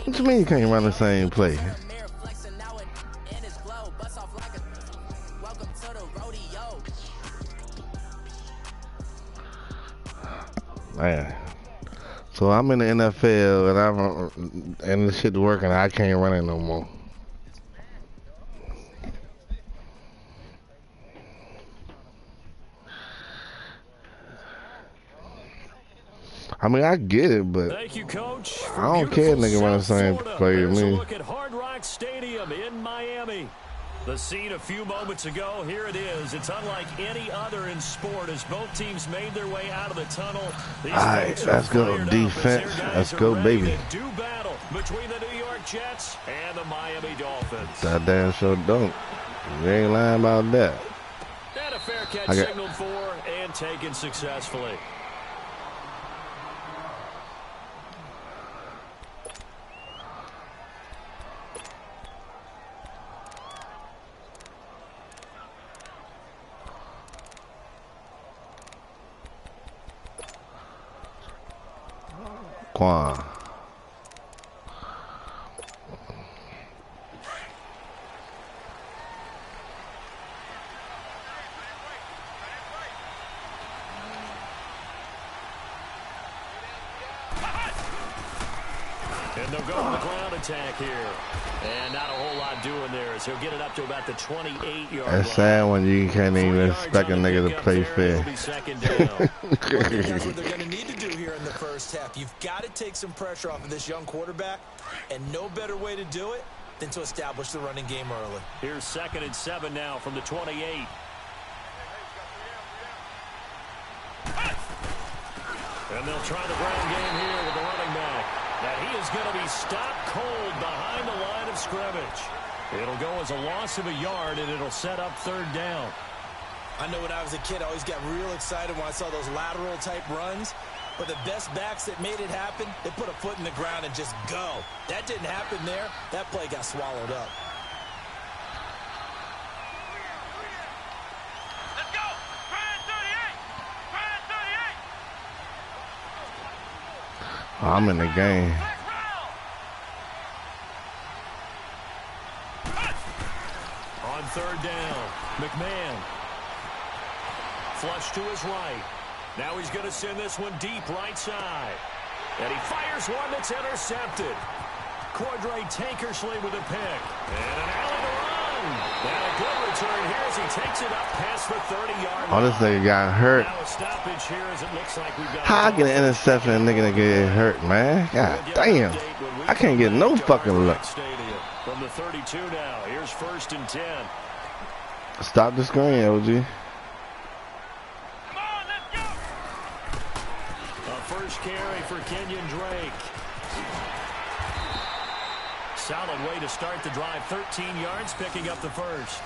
What you mean you can't run the same play? Man. So I'm in the NFL and this shit's working. I can't run it no more. I mean, I get it, but thank you, Coach. I don't care, nigga, run the same play to me. Look at Hard Rock Stadium in Miami. The scene a few moments ago, here it is. It's unlike any other in sport as both teams made their way out of the tunnel. All right, let's go defense. Let's go, baby. Do battle between the New York Jets and the Miami Dolphins. That damn sure don't. You ain't lying about that. And a fair catch signaled for and taken successfully. Quan. And they'll go on the ground attack here. And not a whole lot doing there as he'll get it up to about the 28-yard line. It's sad when you can't even expect a nigga to play fair. That's what they're going to need to do here in the first half. You've got to take some pressure off of this young quarterback, and no better way to do it than to establish the running game early. Here's 2nd and 7 now from the 28. And they'll try the ground game here with the running back. Now he is going to be stopped cold behind the line of scrimmage. It'll go as a loss of a yard, and it'll set up 3rd down. I know when I was a kid, I always got real excited when I saw those lateral-type runs. But the best backs that made it happen, they put a foot in the ground and just go. That didn't happen there. That play got swallowed up. Let's go! Try 38! Try 38! I'm in the game. On 3rd down, McMahon. Flush to his right. Now he's going to send this one deep right side. And he fires one that's intercepted. Cordray Tankersley with a pick. And an alley to run. And a good return here as he takes it up past the 30-yard line. Oh, this nigga got hurt. Now a stoppage here as it looks like we've got How I get an interception and a nigga that get hurt, man? God damn. I can't get no fucking luck. From the 32 now. Here's 1st and 10. Stop the screen, OG. First carry for Kenyon Drake. Solid way to start the drive. 13 yards, picking up the first.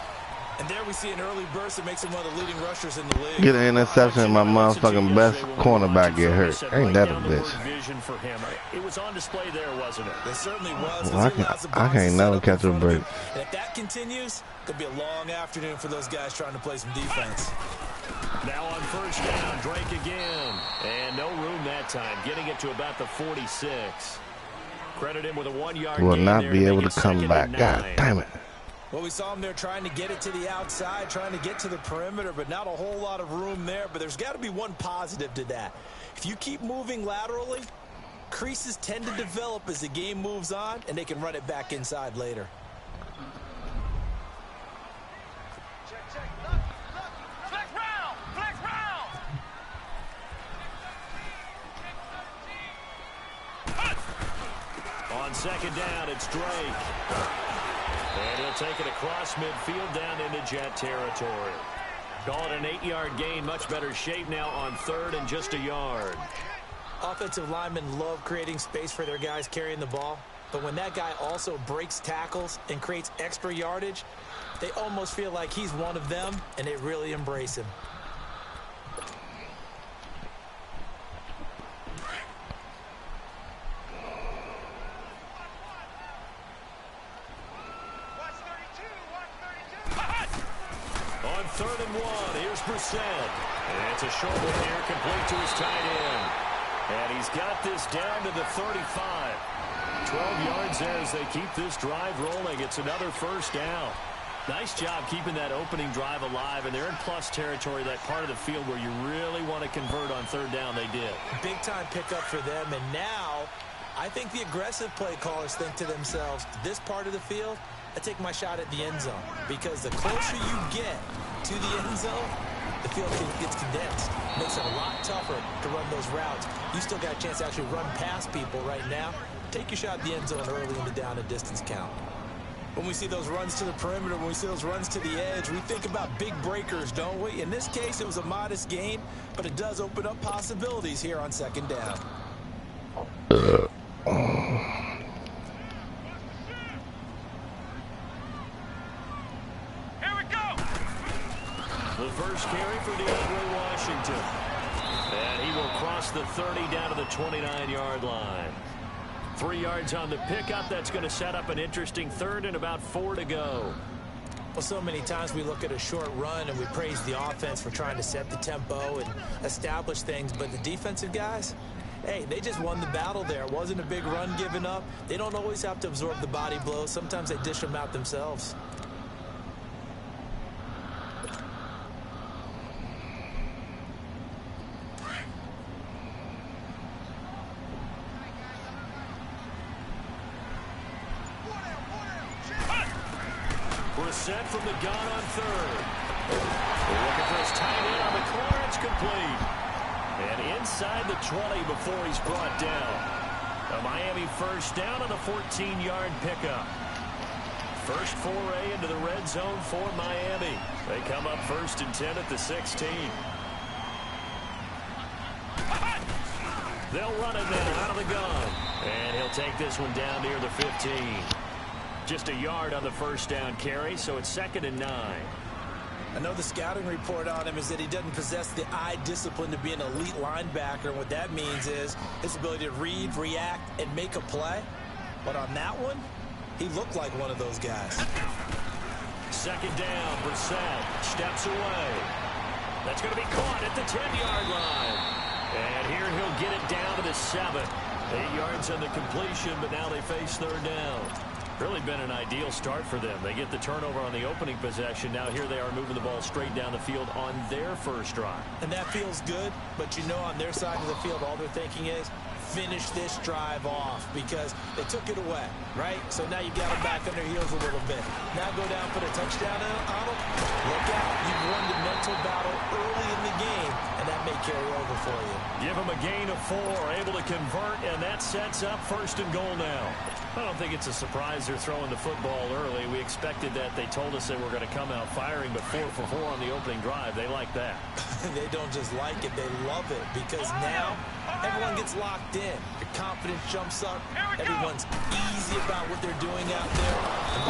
And there we see an early burst that makes him one of the leading rushers in the league. Get an interception and my motherfucking best cornerback get hurt. Ain't that a bitch? For him. It was on display there, wasn't it? It certainly was. Well, I can't never catch a break. And if that continues, it'll be a long afternoon for those guys trying to play some defense. Now on 1st down, Drake again. And no room that time, getting it to about the 46. Credit him with a 1-yard Will gain not there be to able make to it come 2nd back. and 9. God damn it. Well, we saw him there trying to get it to the outside, trying to get to the perimeter, but not a whole lot of room there. But there's got to be one positive to that. If you keep moving laterally, creases tend to develop as the game moves on, and they can run it back inside later. On 2nd down, it's Drake. And he'll take it across midfield down into Jet territory. Call it an 8-yard gain. Much better shape now on 3rd and just a yard. Offensive linemen love creating space for their guys carrying the ball. But when that guy also breaks tackles and creates extra yardage, they almost feel like he's one of them, and they really embrace him. On 3rd and 1, here's Brissett. It's a short one here, complete to his tight end. And he's got this down to the 35. 12 yards there as they keep this drive rolling. It's another first down. Nice job keeping that opening drive alive, and they're in plus territory, that part of the field where you really want to convert on third down. They did. Big-time pickup for them, and now I think the aggressive play callers think to themselves, this part of the field, I take my shot at the end zone, because the closer you get to the end zone, the field gets condensed. Makes it a lot tougher to run those routes. You still got a chance to actually run past people right now. Take your shot at the end zone early in the down and distance count. When we see those runs to the perimeter, when we see those runs to the edge, we think about big breakers, don't we? In this case, it was a modest gain, but it does open up possibilities here on second down. Here we go. The first carry for DeAndre Washington. And he will cross the 30 down to the 29-yard line. 3 yards on the pickup. That's going to set up an interesting third and about 4 to go. Well, so many times we look at a short run and we praise the offense for trying to set the tempo and establish things, but the defensive guys, hey, they just won the battle there. It wasn't a big run given up. They don't always have to absorb the body blows. Sometimes they dish them out themselves. Set from the gun on third. Looking for his tight end on the corner. It's complete. And inside the 20 before he's brought down. A Miami first down on the 14-yard pickup. First foray into the red zone for Miami. They come up 1st and 10 at the 16. They'll run it now out of the gun. And he'll take this one down near the 15. Just a yard on the first down carry, so it's 2nd and 9. I know the scouting report on him is that he doesn't possess the eye discipline to be an elite linebacker. And what that means is his ability to read, react, and make a play. But on that one, he looked like one of those guys. 2nd down, Brissett steps away. That's going to be caught at the 10-yard line. And here he'll get it down to the 7. 8 yards on the completion, but now they face third down. Really been an ideal start for them. They get the turnover on the opening possession. Now here they are moving the ball straight down the field on their first drive. And that feels good, but you know on their side of the field all they're thinking is finish this drive off because they took it away, right? So now you got them back on their heels a little bit. Now go down, put a touchdown on them. Look out. You've won the mental battle early in the game, and that may carry over for you. Give them a gain of 4, able to convert, and that sets up 1st and goal now. I don't think it's a surprise they're throwing the football early. We expected that. They told us they were going to come out firing, but 4 for 4 on the opening drive. They like that. They don't just like it. They love it because now everyone gets locked in. Your confidence jumps up. Everyone's easy about what they're doing out there.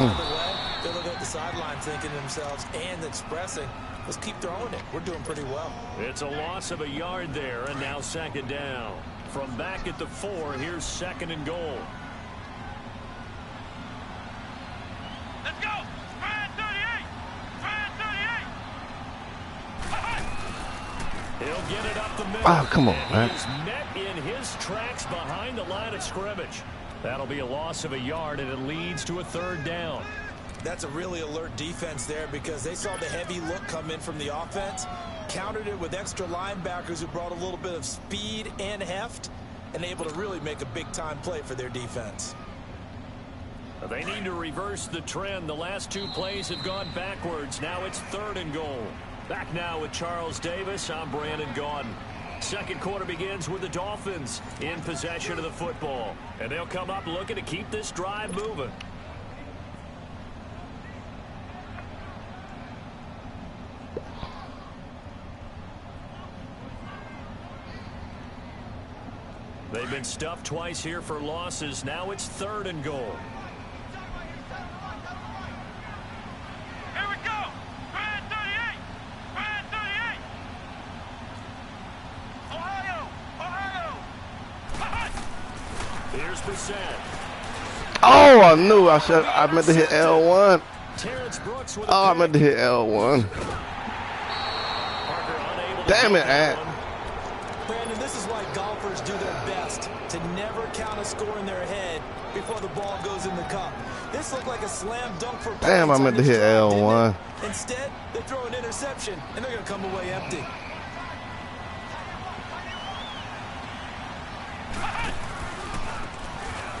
And by the way, they're looking at the sideline thinking to themselves and expressing, let's keep throwing it. We're doing pretty well. It's a loss of a yard there, and now 2nd down. From back at the 4, here's 2nd and goal. Let's go. Spread 38. Spread 38. He'll get it up the middle. Oh, come on, man. He's met in his tracks behind the line of scrimmage. That'll be a loss of a yard, and it leads to a 3rd down. That's a really alert defense there because they saw the heavy look come in from the offense, countered it with extra linebackers who brought a little bit of speed and heft, and able to really make a big-time play for their defense. They need to reverse the trend. The last 2 plays have gone backwards. Now it's 3rd and goal. Back now with Charles Davis. I'm Brandon Gaudin. Second quarter begins with the Dolphins in possession of the football. And they'll come up looking to keep this drive moving. They've been stuffed twice here for losses. Now it's 3rd and goal. Here we go. Spread 38. Spread 38. Ohio. Ohio. Here's Brissett. Oh, I knew I meant to hit L1. Terrence Brooks with Oh, I meant to hit L1. Parker unable Damn it, Ant. Brandon, this is why golfers do their best to never count a score in their head before the ball goes in the cup. This looked like a slam dunk for Damn, I meant to hit L1. Instead, they throw an interception, and they're going to come away empty.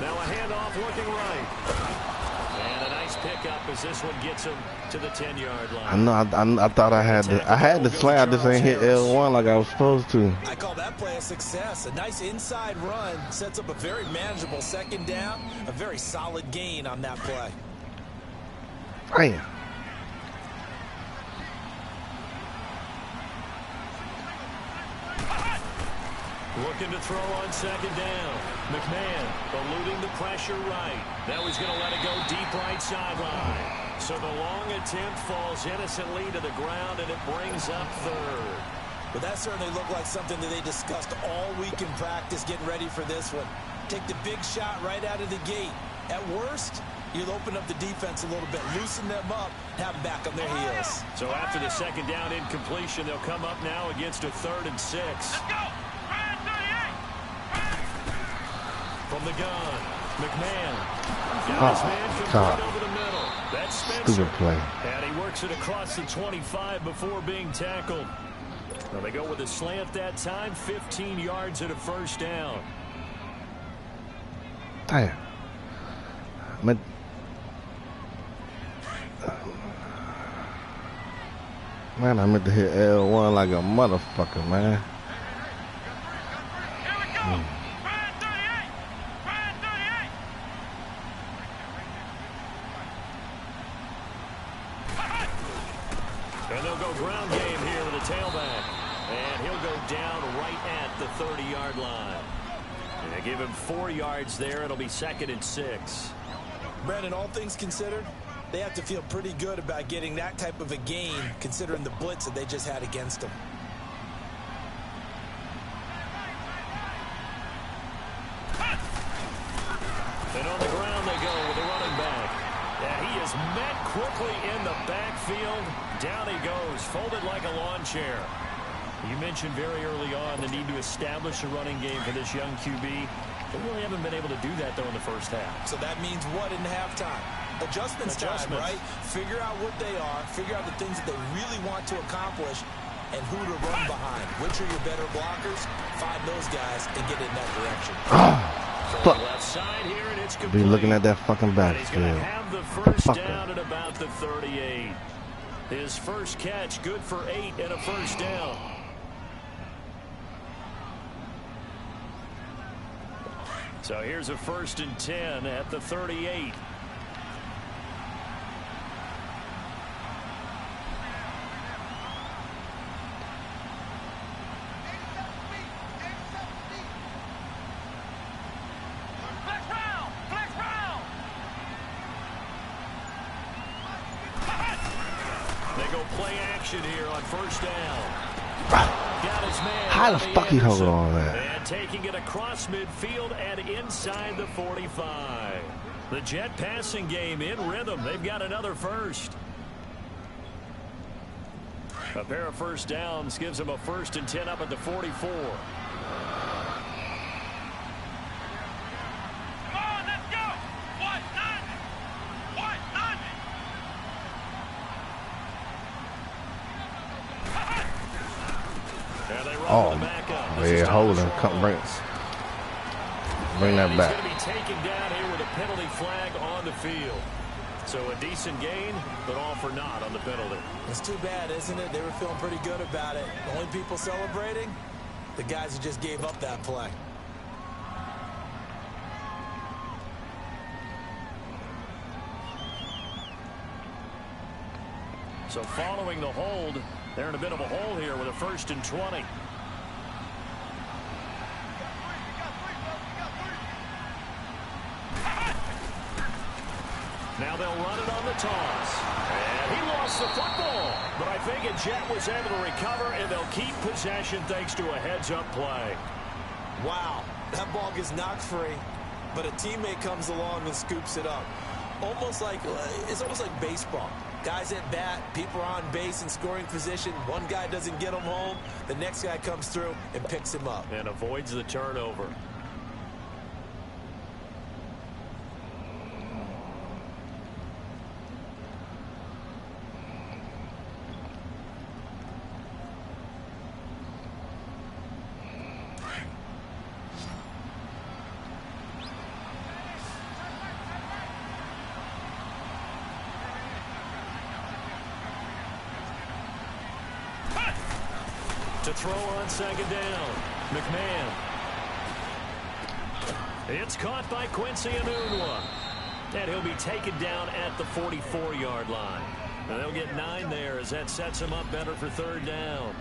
Now a handoff looking right. And a nice pickup as this one gets him to the 10-yard line. I thought I had the slam. I just ain't hit L1 like I was supposed to. I call that play a success. A nice inside run sets up a very manageable second down. A very solid gain on that play. Damn. Looking to throw on second down. McMahon eluding the pressure right. Now he's going to let it go deep right sideline. So the long attempt falls innocently to the ground, and it brings up third. But that certainly looked like something that they discussed all week in practice getting ready for this one. Take the big shot right out of the gate. At worst, you'll open up the defense a little bit, loosen them up, have them back on their heels. So after the second down incompletion, they'll come up now against a 3rd and 6. Let's go. From the gun, McMahon. Got his man complete over the middle. That's Spencer. Stupid play. And he works it across the 25 before being tackled. Now they go with a slant that time, 15 yards and a first down. Damn. Man, I meant to hit L1 like a motherfucker, man. Here we go. Brand 38. Brand 38. And they'll go ground game here with a tailback. And he'll go down right at the 30-yard line. And they give him 4 yards there. It'll be 2nd and 6. Brandon, all things considered, they have to feel pretty good about getting that type of a gain considering the blitz that they just had against them. And on the ground they go with the running back. And he is met quickly in the backfield. Down he goes, folded like a lawn chair. You mentioned very early on the need to establish a running game for this young QB. They really haven't been able to do that, though, in the first half. So that means what in halftime? Adjustments time, right? Figure out what they are, figure out the things that they really want to accomplish, and who to run behind. Which are your better blockers? Find those guys and get in that direction. Fuck. Left side here, and it's Be looking at that fucking And he's going to backfield. have the first down at about the 38. His first catch, good for 8 and a first down. So here's a 1st and 10 at the 38. They go play action here on first down. Got his man. How the fuck he hold on that? And taking it across midfield and inside the 45. The Jet passing game in rhythm. They've got another first. A pair of first downs gives them a 1st and 10 up at the 44. Oh, yeah, hold him. Come bring that back. He's going to be taken down here with a penalty flag on the field. So a decent gain, but all for naught on the penalty. It's too bad, isn't it? They were feeling pretty good about it. The only people celebrating, the guys who just gave up that play. So following the hold, they're in a bit of a hole here with a 1st and 20. Now they'll run it on the toss. And he lost the football. But I think a Jet was able to recover, and they'll keep possession thanks to a heads-up play. Wow, that ball gets knocked free, but a teammate comes along and scoops it up. It's almost like baseball. Guys at bat, people are on base in scoring position. One guy doesn't get him home. The next guy comes through and picks him up. And avoids the turnover. To throw on second down, McMahon. It's caught by Quincy Enunwa. And he'll be taken down at the 44-yard line. And they'll get 9 there as that sets him up better for third down.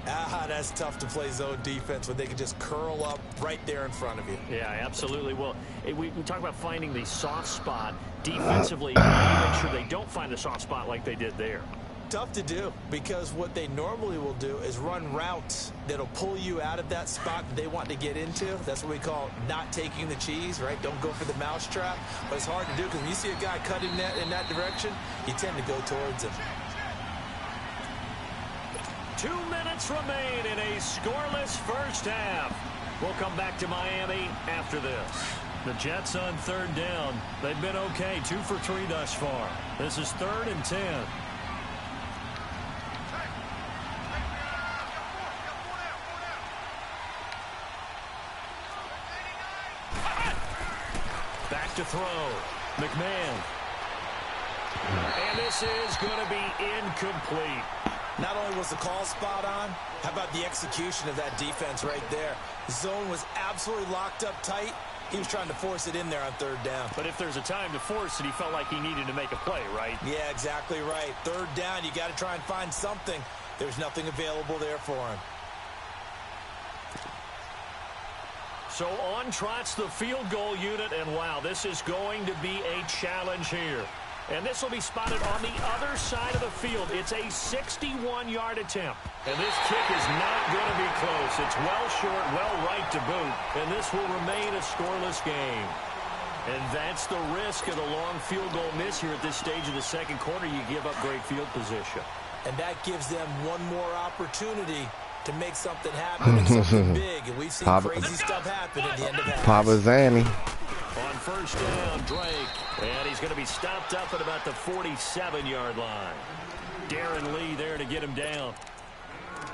That's tough to play zone defense when they can just curl up right there in front of you. Yeah, absolutely. Well, we talk about finding the soft spot defensively. You make sure they don't find the soft spot like they did there. Tough to do, because what they normally will do is run routes that'll pull you out of that spot that they want to get into. That's what we call not taking the cheese, right? Don't go for the mousetrap. But it's hard to do because when you see a guy cutting that in that direction, you tend to go towards him. 2 minutes remain in a scoreless first half. We'll come back to Miami after this. The Jets on third down. They've been okay, 2 for 3 thus far. This is 3rd and 10. Back to throw. McMahon. And this is going to be incomplete. Not only was the call spot on, how about the execution of that defense right there? The zone was absolutely locked up tight. He was trying to force it in there on third down. But if there's a time to force it, he felt like he needed to make a play, right? Yeah, exactly right. Third down, you got to try and find something. There's nothing available there for him. So on trots the field goal unit, and wow, this is going to be a challenge here. And this will be spotted on the other side of the field. It's a 61-yard attempt. And this kick is not going to be close. It's well short, well right to boot. And this will remain a scoreless game. And that's the risk of the long field goal miss here at this stage of the second quarter. You give up great field position. And that gives them one more opportunity to make something happen and something big. And we've seen crazy stuff happen at the end of half. Papa Zanny. On first down, Drake. And he's going to be stopped up at about the 47-yard line. Darren Lee there to get him down.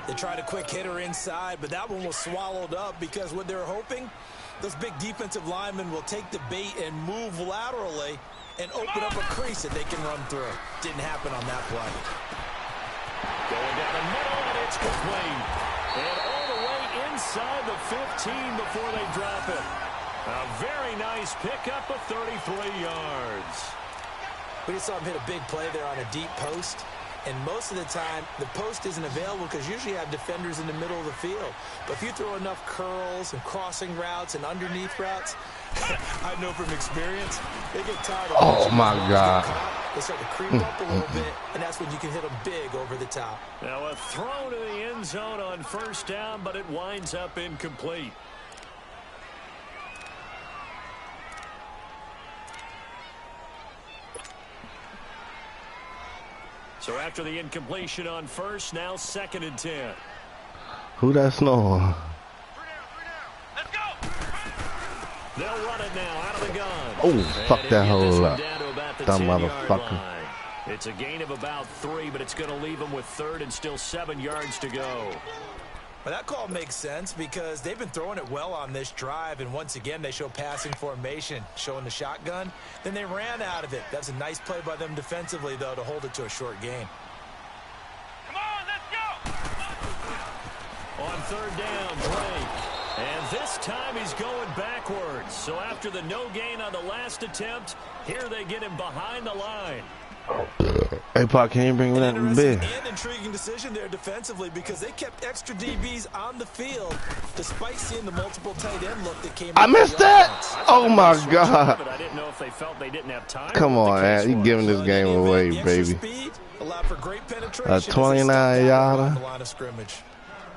They tried a quick hitter inside, but that one was swallowed up because what they're hoping, those big defensive linemen will take the bait and move laterally and open up a crease that they can run through. Didn't happen on that play. Going down the middle, and it's complete. And all the way inside the 15 before they drop it. A very nice pickup of 33 yards. We just saw him hit a big play there on a deep post. And most of the time, the post isn't available because usually you have defenders in the middle of the field. But if you throw enough curls and crossing routes and underneath routes, I know from experience, they get tired of Oh, my God. They start to creep up a little bit, and that's when you can hit them big over the top. Now a throw to the end zone on first down, but it winds up incomplete. So after the incompletion on first, now 2nd and 10. Who that snoring? Let's go. They'll run it now out of the gun. Oh, fuck that hole up. Dumb 10-yard motherfucker. line. It's a gain of about 3, but it's going to leave them with 3rd and still 7 yards to go. Well, that call makes sense because they've been throwing it well on this drive, and once again they show passing formation, showing the shotgun. Then they ran out of it. That's a nice play by them defensively, though, to hold it to a short gain. Come on, let's go. On 3rd down, Drake. And this time he's going backwards. So after the no gain on the last attempt, here they get him behind the line. Hey, Pop, can you bring me that Interesting big? and intriguing decision there defensively because they kept extra DBs on the field despite seeing the multiple tight end look that came. I missed that! Oh, my God. But I didn't know if they felt they didn't have time. Come on, man. You giving this game away, baby. Speed allowed for great penetration. A 29-yarder. Line of scrimmage.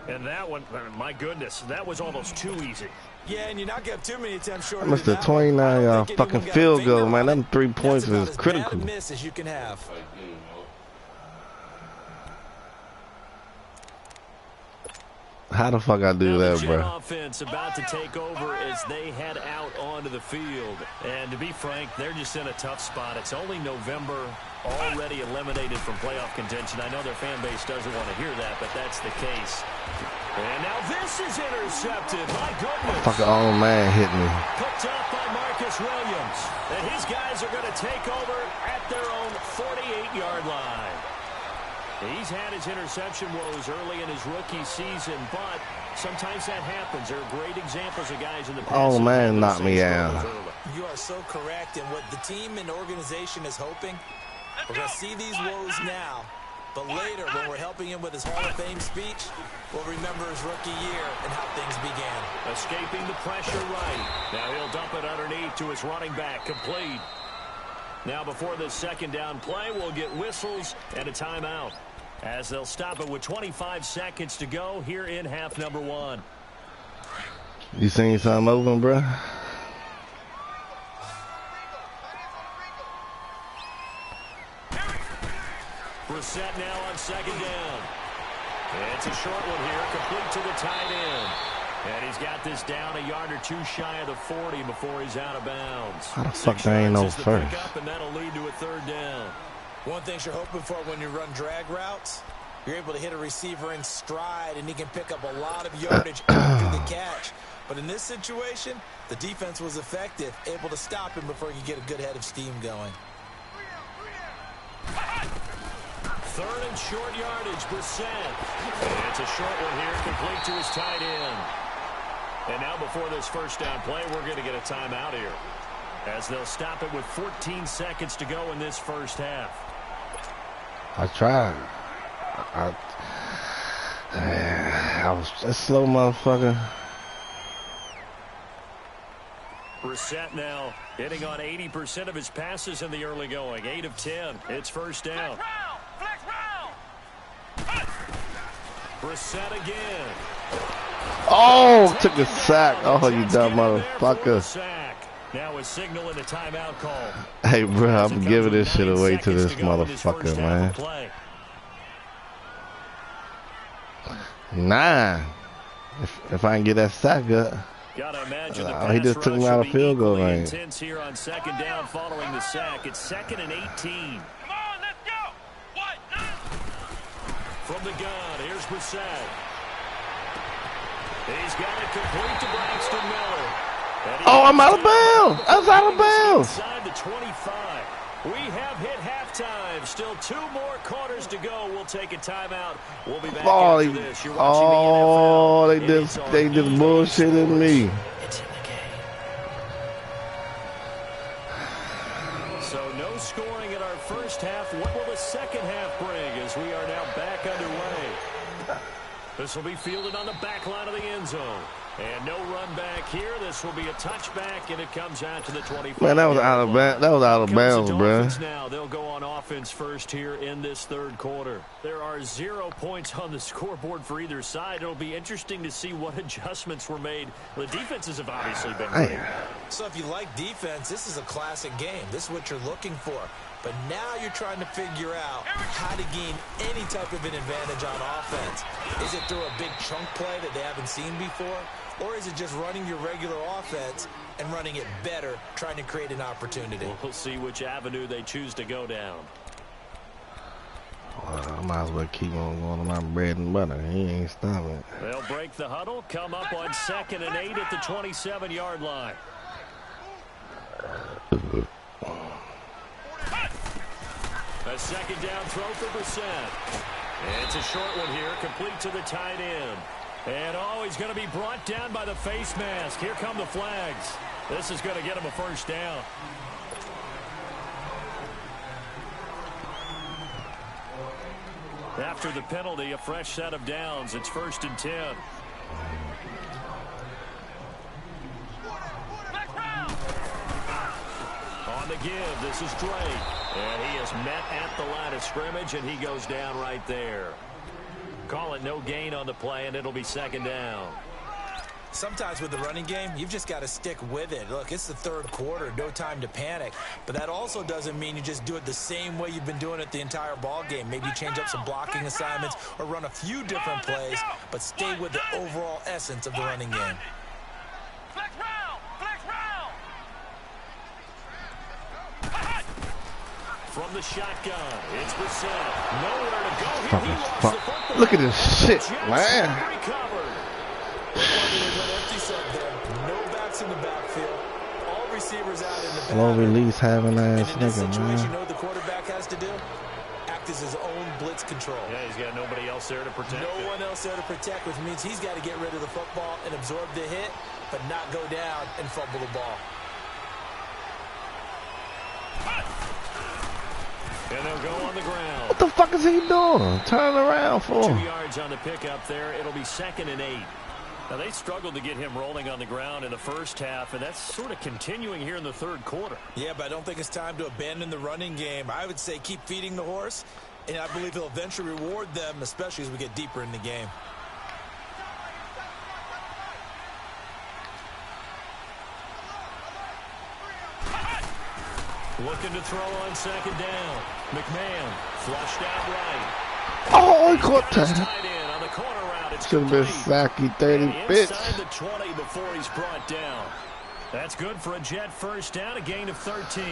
And that one, my goodness, that was almost too easy. Yeah, and you're not going to have too many attempts short. I missed a 29-yard fucking field goal, man. Them 3 points is critical. Miss as you can have. How the fuck I do that, the bro? Jet offense about to take over as they head out onto the field. And to be frank, they're just in a tough spot. It's only November, already eliminated from playoff contention. I know their fan base doesn't want to hear that, but that's the case. And now this is intercepted. My goodness. Fucking old man hit me. Picked up by Marcus Williams. And his guys are going to take over at their own 48-yard line. He's had his interception woes early in his rookie season, but sometimes that happens. There are great examples of guys in the past. Oh, man, knocked me out. You are so correct. And what the team and organization is hoping, we're going to see these woes now. But later, when we're helping him with his Hall of Fame speech, we'll remember his rookie year and how things began. Escaping the pressure right. Now he'll dump it underneath to his running back. Complete. Now before this second down play, we'll get whistles and a timeout, as they'll stop it with 25 seconds to go here in half number 1. You seen something open, bro? Brissett now on second down. It's a short one here, complete to the tight end. And he's got this down a yard or two shy of the 40 before he's out of bounds. How the fuck there ain't no first? And that'll lead to a third down. One thing you're hoping for when you run drag routes, you're able to hit a receiver in stride, and he can pick up a lot of yardage after the catch. But in this situation, the defense was effective, able to stop him before he could get a good head of steam going. Third and short yardage, Brissett. It's a short one here, complete to his tight end. And now before this first down play, we're going to get a timeout here, as they'll stop it with 14 seconds to go in this first half. I tried. I was a slow motherfucker. Brissett now hitting on 80% of his passes in the early going. 8 of 10. It's first down. Flex round. Brissett again. Oh, took a sack. Oh, you dumb motherfucker. Now a signal and a timeout call. Hey, bro, I'm giving this shit away to this motherfucker, man. 9. If I can get that sack up. Gotta imagine He just took me out of field goal range. Intense here on second down following the sack. It's 2nd and 18. Come on, let's go. What? From the gun, here's Brissett. He's got it complete to Braxton Miller. Oh, I'm out of bounds. I was out of bounds. Inside the 25. We have hit halftime. Still 2 more quarters to go. We'll take a timeout. We'll be back after this. You're watching the NFL. They just bullshitting me. So no scoring in our first half. What will the second half bring as we are now back underway? This will be fielded on the back line of the end zone. And no run back here. This will be a touchback, and it comes out to the 25. Man, that was out of bounds, bro. Now they'll go on offense first here in this third quarter. There are 0 points on the scoreboard for either side. It'll be interesting to see what adjustments were made. The defenses have obviously been great. So if you like defense, this is a classic game. This is what you're looking for. But now you're trying to figure out how to gain any type of an advantage on offense. Is it through a big chunk play that they haven't seen before? Or is it just running your regular offense and running it better, trying to create an opportunity? We'll see which avenue they choose to go down. Well, I might as well keep on going to my bread and butter. He ain't stopping. They'll break the huddle, come up on 2nd and 8 at the 27-yard line. A second down throw for Brissett. It's a short one here, complete to the tight end. And he's going to be brought down by the face mask. Here come the flags. This is going to get him a first down. After the penalty, a fresh set of downs. It's 1st and 10. On the give, this is Drake. And he is met at the line of scrimmage, and he goes down right there. Call it no gain on the play, and it'll be 2nd down. Sometimes with the running game, you've just got to stick with it. Look, it's the third quarter, no time to panic. But that also doesn't mean you just do it the same way you've been doing it the entire ball game. Maybe you change up some blocking assignments or run a few different plays, but stay with the overall essence of the running game. Flex round! Flex round! From the shotgun, it's Brissett. Nowhere to go here. He lost the football. Look at this shit, man. Recovered. Empty set there. No backs in the backfield. All receivers out in the back. Slow release having ass in this nigga, situation, man. you know what the quarterback has to do? Act as his own blitz control. Yeah, he's got nobody else there to protect. No one else there to protect, which means he's got to get rid of the football and absorb the hit, but not go down and fumble the ball. And they'll go on the ground. What the fuck is he doing? Turn around for? 2 yards on the pickup there. It'll be 2nd and 8. Now, they struggled to get him rolling on the ground in the first half, and that's sort of continuing here in the third quarter. Yeah, but I don't think it's time to abandon the running game. I would say keep feeding the horse, and I believe he'll eventually reward them, especially as we get deeper in the game. Looking to throw on 2nd down. McMahon flushed out right. Oh, he caught Got his that. tight end on the corner route. It's Should have been complete. sacky 30, And bitch. inside the 20 before he's brought down. That's good for a Jet first down, a gain of 13.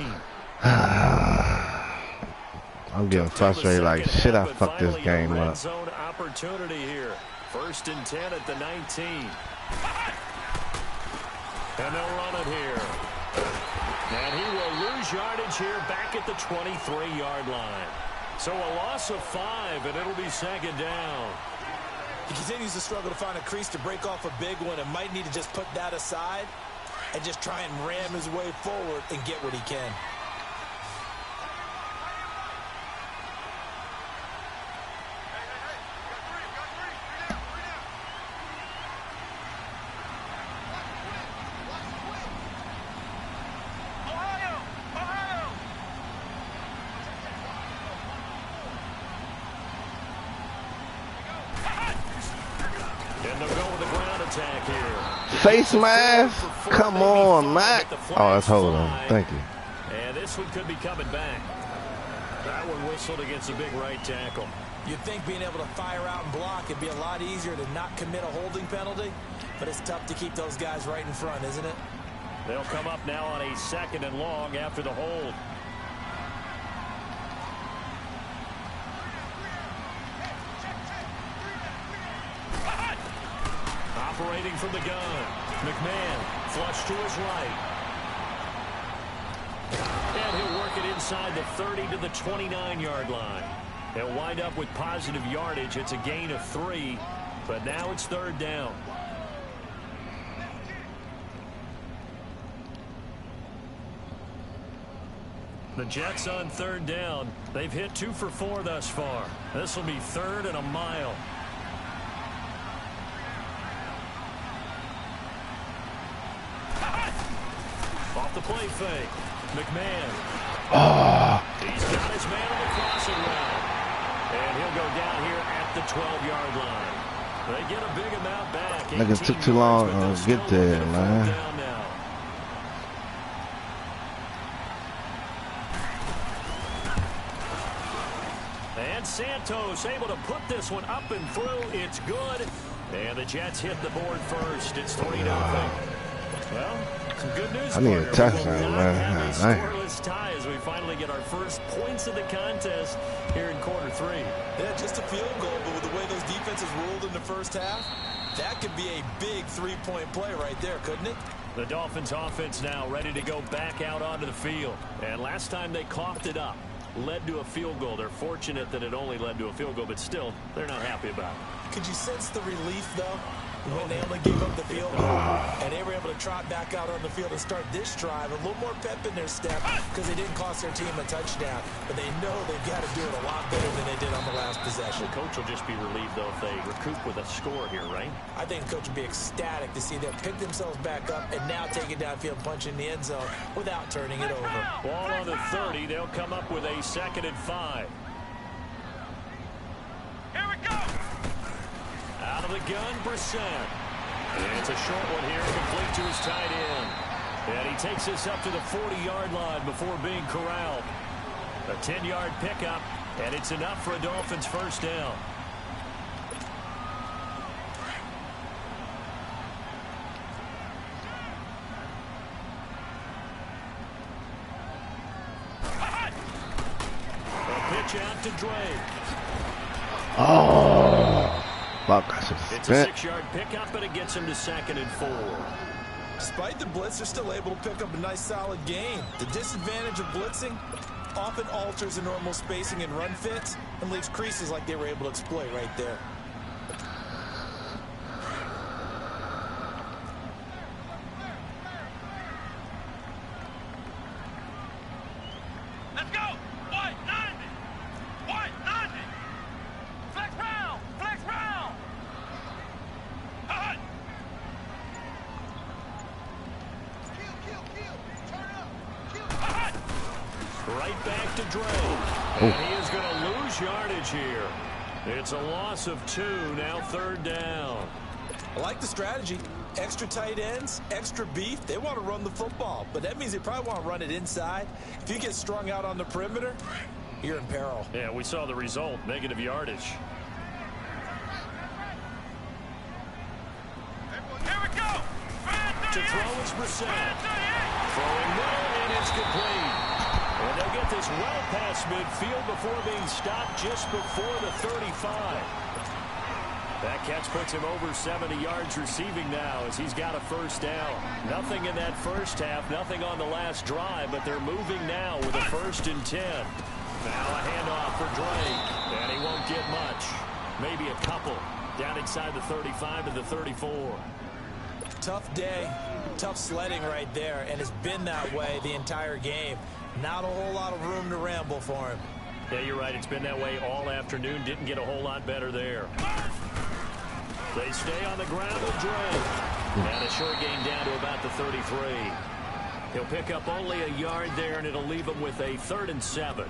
I'm getting frustrated like shit. I fucked this game red up. Zone opportunity here. 1st and 10 at the 19. And they'll run it here. And he will lose yardage here back at the 23-yard line. So a loss of 5, and it'll be 2nd down. He continues to struggle to find a crease to break off a big one and might need to just put that aside and just try and ram his way forward and get what he can. And they'll go with the ground attack here. Face mask? Come on, Mac. Oh, that's holding. Thank you. And this one could be coming back. That one whistled against a big right tackle. You'd think being able to fire out and block would be a lot easier to not commit a holding penalty, but it's tough to keep those guys right in front, isn't it? They'll come up now on a 2nd and long after the hold. Operating from the gun. McMahon flush to his right. And he'll work it inside the 30 to the 29-yard line. They'll wind up with positive yardage. It's a gain of 3, but now it's 3rd down. The Jets on 3rd down. They've hit 2 for 4 thus far. This will be 3rd and a mile. Off the play fake. McMahon. He's got his man on the crossing route. And he'll go down here at the 12-yard line. They get a big amount back. Niggas took too long to get there, man. And Santos able to put this one up and through. It's good. And the Jets hit the board first. It's 3-0. Well, some good news. I need a touchdown, man. Scoreless tie as we finally get our first points of the contest here in quarter 3. Yeah, just a field goal, but with the way those defenses ruled in the first half, that could be a big 3-point play right there, couldn't it? The Dolphins offense now ready to go back out onto the field. And last time they coughed it up, led to a field goal. They're fortunate that it only led to a field goal, but still, they're not happy about it. Could you sense the relief, though, when they only gave up the field goal and they were able to trot back out on the field and start this drive a little more pep in their step because they didn't cost their team a touchdown, but they know they've got to do it a lot better than they did on the last possession. The coach will just be relieved, though, if they recoup with a score here, right? I think the coach will be ecstatic to see them pick themselves back up and now take it downfield, punch in the end zone without turning it over. Ball on the 30. They'll come up with a 2nd and 5. Here we go. Out of the gun, Brissett. And it's a short one here, complete to his tight end. And he takes this up to the 40-yard line before being corralled. A 10-yard pickup, and it's enough for a Dolphins first down. Out to Drake. Oh, fuck! It's a 6-yard pickup, but it gets him to 2nd and 4. Despite the blitz, they're still able to pick up a nice, solid gain. The disadvantage of blitzing often alters the normal spacing and run fits and leaves creases like they were able to exploit right there. Right back to Drake. And he is going to lose yardage here. It's a loss of 2, now 3rd down. I like the strategy. Extra tight ends, extra beef. They want to run the football, but that means they probably want to run it inside. If you get strung out on the perimeter, you're in peril. Yeah, we saw the result, negative yardage. Here we go. To throw is Brissett. Throwing middle, and it's complete. And they'll get this well past midfield before being stopped just before the 35. That catch puts him over 70 yards receiving now as he's got a first down. Nothing in that first half, nothing on the last drive, but they're moving now with a 1st and 10. Now a handoff for Drake, and he won't get much. Maybe a couple down inside the 35 to the 34. Tough day, tough sledding right there, and it's been that way the entire game. Not a whole lot of room to ramble for him. Yeah, you're right. It's been that way all afternoon. Didn't get a whole lot better there. They stay on the ground with Drake. And a short gain down to about the 33. He'll pick up only a yard there, and it'll leave him with a 3rd and 7.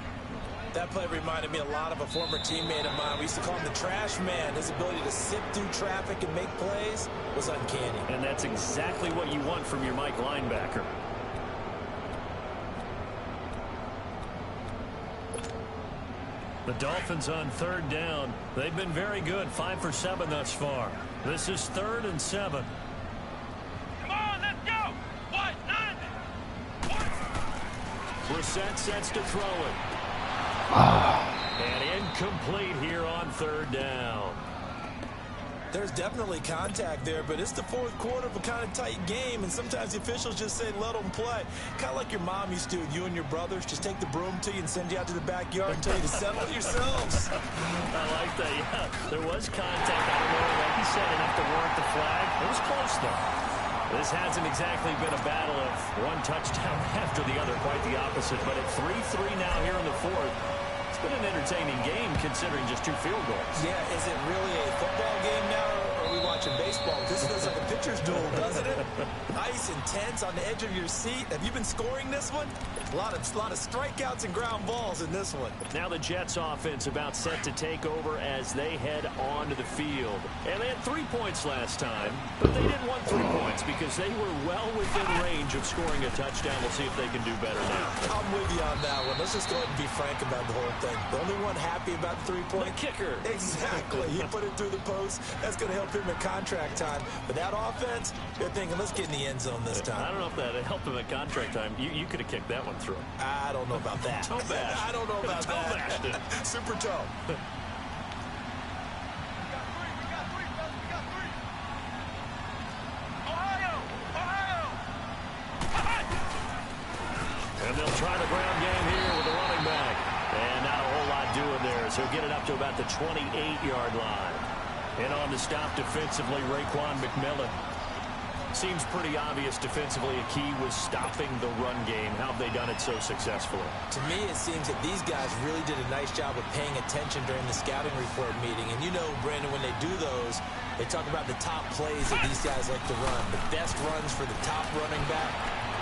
That play reminded me a lot of a former teammate of mine. We used to call him the trash man. His ability to sift through traffic and make plays was uncanny. And that's exactly what you want from your Mike linebacker. The Dolphins on 3rd down. They've been very good, 5 for 7 thus far. This is 3rd and 7. Come on, let's go. What? 90. Brissett sets to throw it. And incomplete here on 3rd down. There's definitely contact there, but it's the 4th quarter of a kind of tight game, and sometimes the officials just say let them play. Kind of like your mom used to with you and your brothers. Just take the broom to you and send you out to the backyard and tell you to settle yourselves. I like that, yeah. There was contact. I don't know, like you said, enough to warrant the flag. It was close, though. This hasn't exactly been a battle of one touchdown after the other, quite the opposite. But at 3-3 now here in the 4th, it's been an entertaining game considering just 2 field goals. Yeah, is it really a football game now, or are we watching baseball? This feels like a pitcher's duel, doesn't it? Nice, intense, on the edge of your seat. Have you been scoring this one? A lot of strikeouts and ground balls in this one. Now the Jets offense about set to take over as they head onto the field. And they had 3 points last time, but they didn't want 3 points because they were well within range of scoring a touchdown. We'll see if they can do better now. I'm with you on that one. Let's just go ahead and be frank about the whole thing. The only one happy about the 3-point. The kicker. Exactly. He put it through the post. That's going to help him in contract time. But that offense, they're thinking, let's get in the end zone this time. I don't know if that helped him at contract time. You could have kicked that one through. I don't know about that. Toe bash. I don't know about toe that. bashed it. Super toe. And they'll try the ground game here with the running back. And not a whole lot doing there, so he'll get it up to about the 28-yard line. And on the stop defensively, Raekwon McMillan. Seems pretty obvious defensively a key was stopping the run game. How have they done it so successfully? To me, it seems that these guys really did a nice job of paying attention during the scouting report meeting. And you know, Brandon, when they do those, they talk about the top plays that these guys like to run. The best runs for the top running back.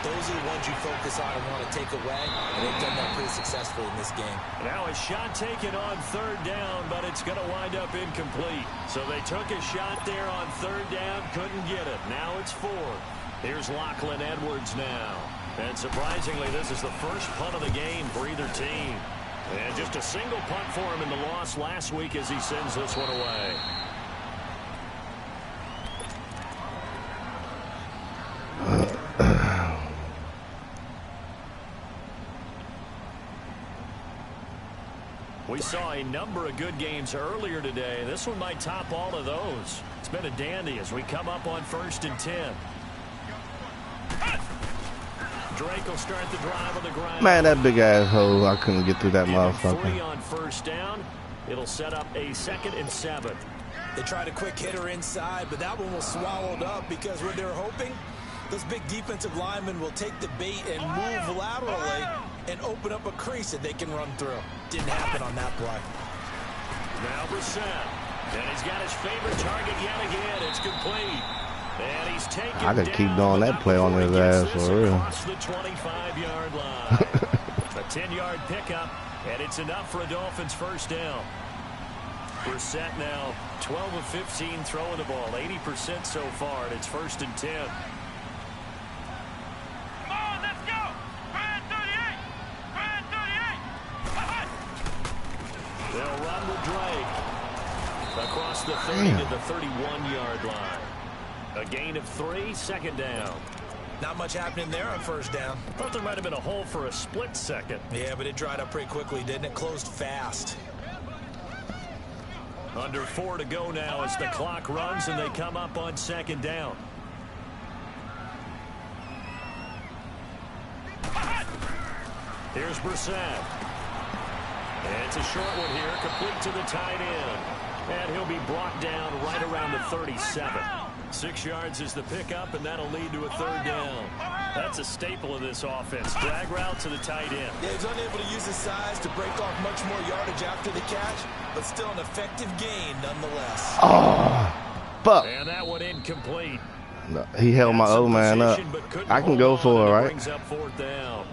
those are the ones you focus on and want to take away, and they've done that pretty successfully in this game. Now a shot taken on third down, but it's going to wind up incomplete. So they took a shot there on third down, couldn't get it. Now it's fourth. Here's Lachlan Edwards now. And surprisingly, this is the first punt of the game for either team. And just a single punt for him in the loss last week as he sends this one away. We saw a number of good games earlier today. This one might top all of those. It's been a dandy as we come up on 1st and 10. Drake will start the drive on the ground. Man, that big asshole, I couldn't get through that motherfucker. 3 on first down. It'll set up a 2nd and 7. They tried a quick hitter inside, but that one was swallowed up because what they're hoping, those big defensive linemen will take the bait and move laterally and open up a crease that they can run through. Didn't happen on that play. Now Brissett. And he's got his favorite target yet again. It's complete. And he's taken I could keep down doing that play on his ass for real. Across the 25-yard line. A 10-yard pickup, and it's enough for a Dolphins first down. Brissett now 12 of 15 throwing the ball, 80% so far, and it's 1st and 10. Come on, let's go. 38. 38. They'll run with Drake across the 30 to the 31-yard line. A gain of 3, 2nd down. Not much happening there on first down. Thought there might have been a hole for a split second. Yeah, but it dried up pretty quickly, didn't it? Closed fast. Under 4 to go now as the clock runs and they come up on 2nd down. Here's Brissett. And it's a short one here, complete to the tight end. And he'll be brought down right around the 37. 6 yards is the pickup, and that'll lead to a 3rd down. That's a staple of this offense. Drag route to the tight end. Yeah, he's unable to use his size to break off much more yardage after the catch, but still an effective gain nonetheless. Oh, fuck. And that one incomplete. No, he held my old man up. I can go for it, right? Brings up 4th down.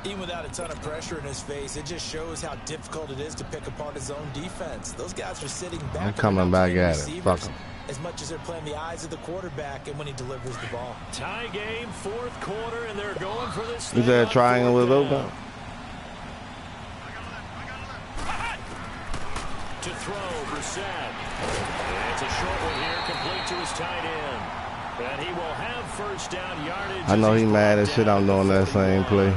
Even without a ton of pressure in his face, it just shows how difficult it is to pick apart his own defense. Those guys are sitting back. I'm coming back at it. Fuck him. As much as they're playing the eyes of the quarterback and when he delivers the ball. Tie game, 4th quarter, and they're going for this. Is that triangle was open? To throw, Brissett. It's a short one here, complete to his tight end. And he will have first down yardage. I know he mad as shit I'm doing that same play.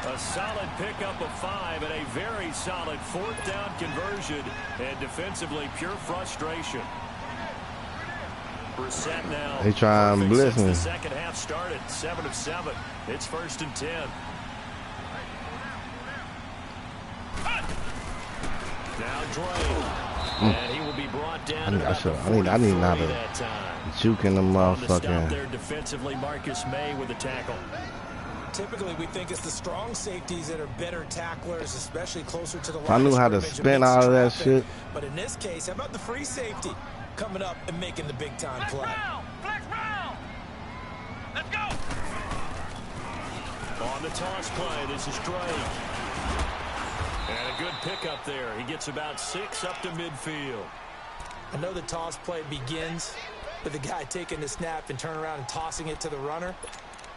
A solid pickup of 5 and a very solid 4th down conversion. And defensively, pure frustration. Brissett now. He trying to blitz me. The second half started 7 of 7. It's 1st and 10. Now Drake. And he will be brought down. I need not to juking the motherfucker. There defensively, Marcus May with a tackle. Typically, we think it's the strong safeties that are better tacklers, especially closer to the line. I knew how to spin out of that shit. But in this case, how about the free safety coming up and making the big time play? Flex round. Let's go. On the toss play, this is Drake. And a good pickup there. He gets about 6 up to midfield. I know the toss play begins with the guy taking the snap and turning around and tossing it to the runner.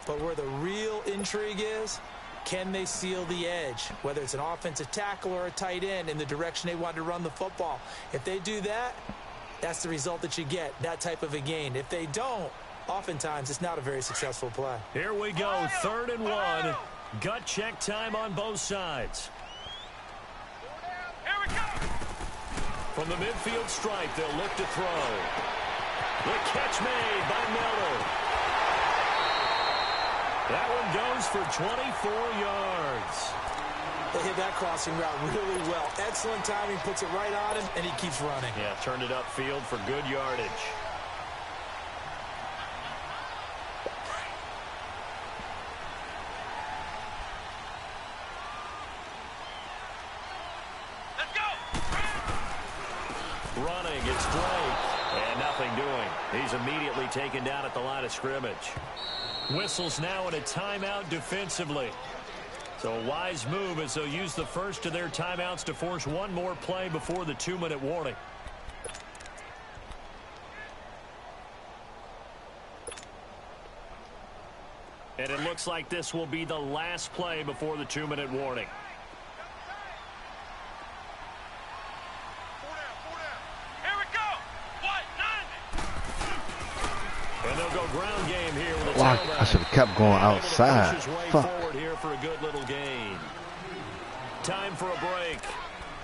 But where the real intrigue is, can they seal the edge? Whether it's an offensive tackle or a tight end in the direction they want to run the football. If they do that, that's the result that you get, that type of a gain. If they don't, oftentimes it's not a very successful play. Here we go, 3rd and 1. Gut check time on both sides. Here we go. From the midfield stripe, they'll look to throw. The catch made by Miller. That one goes for 24 yards. They hit that crossing route really well. Excellent timing, puts it right on him, and he keeps running. Yeah, turned it upfield for good yardage. Running, it's Drake. And nothing doing. He's immediately taken down at the line of scrimmage. Whistles now in a timeout defensively. So a wise move as they'll use the first of their timeouts to force one more play before the 2-minute warning. And it looks like this will be the last play before the 2-minute warning. Here we go. What? And they'll go ground game here with a Wow, tailback. I should have kept going outside. Pushes way Fuck. forward here for a good little gain. Time for a break.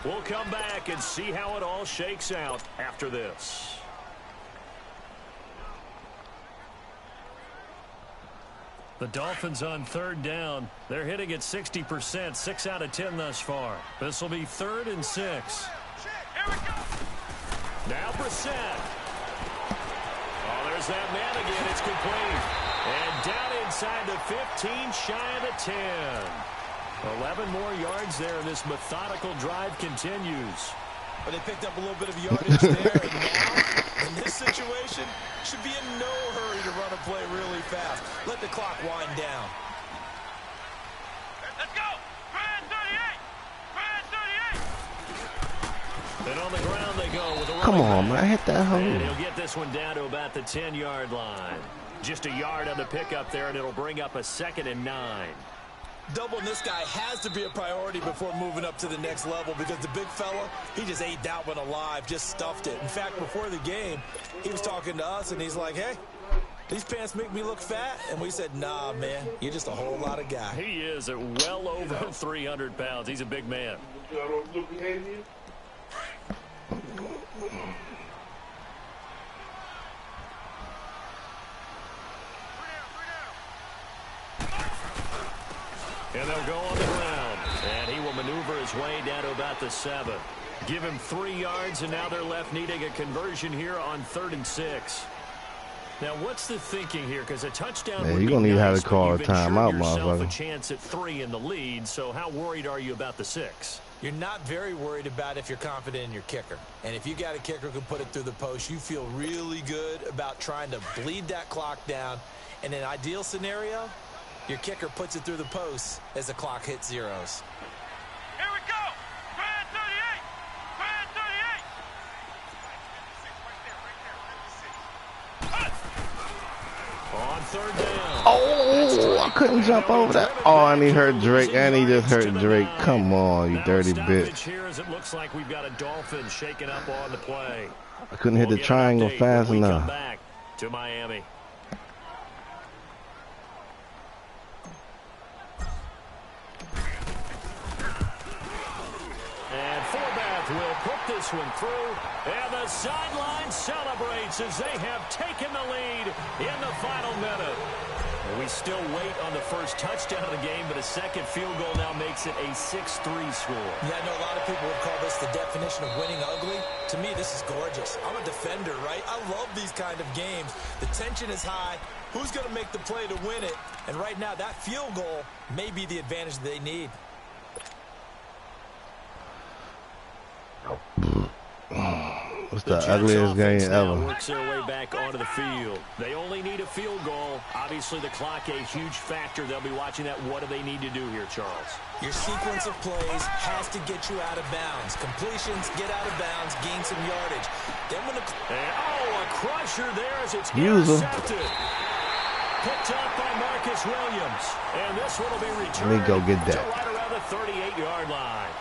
We'll come back and see how it all shakes out after this. The Dolphins on third down. They're hitting at 60%, 6 out of 10 thus far. This will be 3rd and 6. Here we go. Now Brissett. Oh, there's that man again. It's complete. And down inside the 15, shy of the 10. 11 more yards there, and this methodical drive continues. But they picked up a little bit of yardage there, and now, in this situation, should be in no hurry to run a play really fast. Let the clock wind down. Let's go. Grand 38. Grand 38. And on the ground they go with a Come running on, back. man. Hit that And he'll hole. get this one down to about the 10-yard line. Just a yard on the pickup there, and it'll bring up a 2nd and 9. Doubling this guy has to be a priority before moving up to the next level because the big fella, he just ate that one alive, just stuffed it. In fact, before the game, he was talking to us, and he's like, hey, these pants make me look fat. And we said, nah, man, you're just a whole lot of guy. He is at well over 300 pounds. He's a big man. And they'll go on the ground. And he will maneuver his way down to about the 7. Give him 3 yards, and now they're left needing a conversion here on 3rd and 6. Now, what's the thinking here? Because a touchdown Man, would you're be gonna need how nice, to but call you've a timeout, ensured yourself a motherfucker. chance at 3 in the lead. So how worried are you about the 6? You're not very worried about if you're confident in your kicker. And if you got a kicker who can put it through the post, you feel really good about trying to bleed that clock down. In an ideal scenario, your kicker puts it through the post as the clock hits zeros. Here we go. Grand 38. Grand 38. On 3rd down. Oh, I couldn't jump over that. Oh, and he hurt Drake, and he just hurt Drake. Come on, you dirty bitch. Here as it looks like we've got a Dolphin shaking up on the play. I couldn't hit the We'll get an triangle update fast when we come enough. back to Miami. And Forbath will put this one through. And the sideline celebrates as they have taken the lead in the final minute. We still wait on the first touchdown of the game, but a second field goal now makes it a 6-3 score. Yeah, I know a lot of people would call this the definition of winning ugly. To me, this is gorgeous. I'm a defender, right? I love these kind of games. The tension is high. Who's going to make the play to win it? And right now, that field goal may be the advantage they need. What's the ugliest game ever? Works their way back onto the field. They only need a field goal. Obviously, the clock a huge factor. They'll be watching that. What do they need to do here, Charles? Your sequence of plays has to get you out of bounds. Completions, get out of bounds, gain some yardage. Then when the... And, a crusher there as it's User. intercepted. Picked up by Marcus Williams. And this one will be returned Let me go get to that. right around the 38-yard line.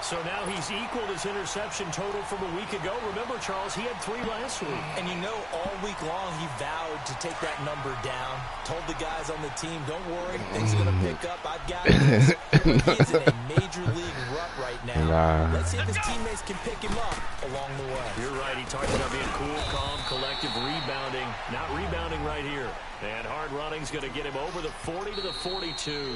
So now he's equaled his interception total from a week ago. Remember, Charles, he had 3 last week. And you know, all week long, he vowed to take that number down. Told the guys on the team, don't worry, things are going to pick up. I've got this. He's in a major league rut right now. Nah. Let's see if his teammates can pick him up along the way. You're right. He talked about being cool, calm, collective, rebounding. Not rebounding right here. And hard running's going to get him over the 40 to the 42.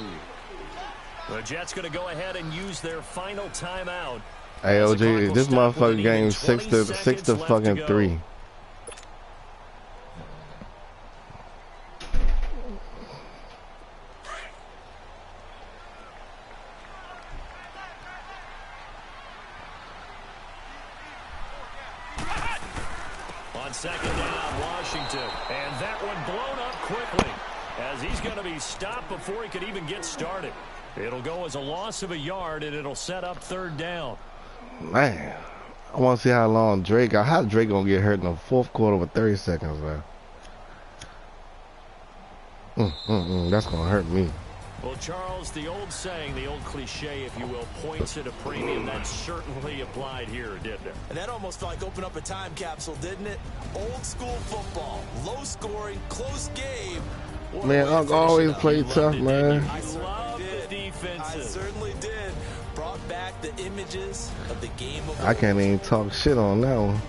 The Jets going to go ahead and use their final timeout. Hey, OG, this motherfucker game 6 to fucking 3. On On second down, Washington. And that one blown up quickly as he's going to be stopped before he could even get started. It'll go as a loss of a yard, and it'll set up third down. Man, I want to see how long Drake got. How Drake going to get hurt in the fourth quarter with 30 seconds left? That's going to hurt me. Well, Charles, the old saying, the old cliche, if you will, points at a premium. That certainly applied here, didn't it? And that almost felt like open up a time capsule, didn't it? Old school football, low scoring, close game. Man, Unc always played tough, man. I Love did. the defenses. I certainly did. Brought back the images of the game of I can't even talk shit on that one.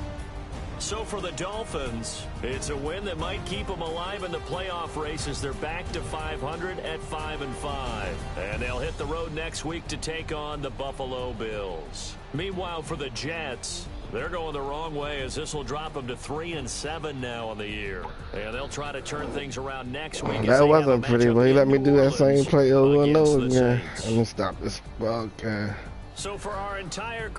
So for the Dolphins, it's a win that might keep them alive in the playoff race as they're back to 500 at 5-5. And they'll hit the road next week to take on the Buffalo Bills. Meanwhile, for the Jets, they're going the wrong way as this will drop them to 3-7 now on the year. And they'll try to turn things around next week. That wasn't pretty, but he let me do that same play over and over again. Saints. Let me stop this broadcast. So for our entire